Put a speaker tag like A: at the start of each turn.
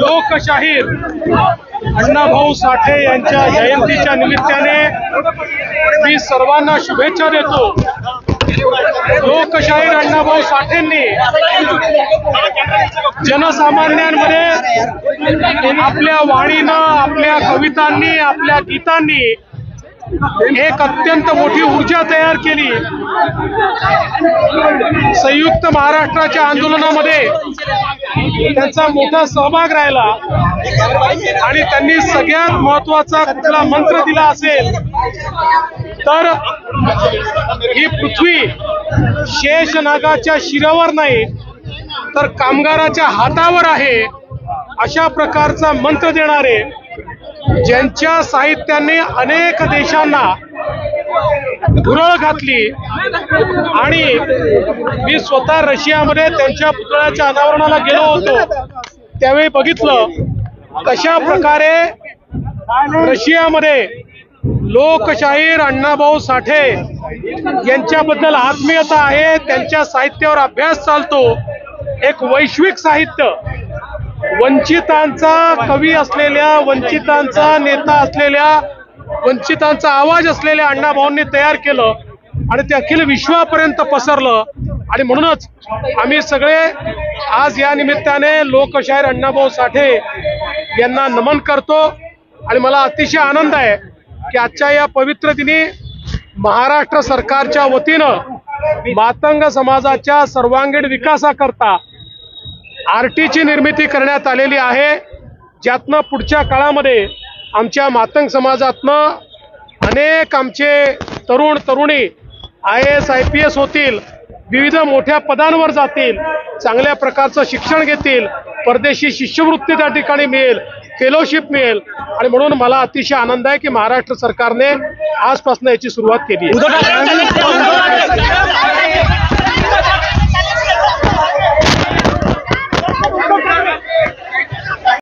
A: लोकशाहीर अण्णाभाऊ साठे यांच्या जयंतीच्या निमित्ताने मी सर्वांना शुभेच्छा देतो। लोकशाहीर अण्णाभाऊ साठेंनी जनसामान्यांमध्ये आपल्या वाणीनं, आपल्या कवितांनी, आपल्या गीतांनी एक अत्यंत मोठी ऊर्जा तयार केली। संयुक्त महाराष्ट्राच्या आंदोलनामध्ये त्यांचा मोठा सहभाग राहिला आणि त्यांनी सगळ्यात महत्त्वाचा कुठला मंत्र दिला असेल तर ही पृथ्वी शेषनागाच्या शिरावर नाही तर कामगाराच्या हातावर आहे, अशा प्रकारचा मंत्र देणारे, ज्यांच्या साहित्याने अनेक देशांना धुरळ घातली। आणि मी स्वतः रशियामध्ये त्यांच्या पुतळ्याच्या अनावरणाला गेलो होतो, त्यावेळी बघितलं कशा प्रकारे रशियामध्ये लोकशाहीर अण्णाभाऊ साठे यांच्याबद्दल आत्मीयता आहे, त्यांच्या साहित्यावर अभ्यास चालतो। एक वैश्विक साहित्य, वंचितांचा कवी असलेल्या, वंचितांचा नेता असलेल्या, वंचितांचा आवाज असलेल्या अण्णाभाऊंनी तयार केलं आणि ते अखिल विश्वापर्यंत पसरलं। आणि म्हणूनच आम्ही सगळे आज या निमित्ताने लोकशाहीर अण्णाभाऊ साठे यांना नमन करतो। आणि मला अतिशय आनंद आहे की आजच्या या पवित्र दिनी महाराष्ट्र सरकारच्या वतीनं मातंग समाजाच्या सर्वांगीण विकासाकरता आरटीची निर्मिती करण्यात आलेली आहे, ज्यातनं पुढच्या काळामध्ये आमच्या मातंग समाजातनं अनेक आमचे तरुण तरुणी IAS IPS होतील, विविध मोठ्या पदांवर जातील, चांगल्या प्रकारचं शिक्षण घेतील, परदेशी शिष्यवृत्ती त्या ठिकाणी मिळेल, फेलोशिप मिळेल। आणि म्हणून मला अतिशय आनंद आहे की महाराष्ट्र सरकारने आजपासून याची सुरुवात केली आहे।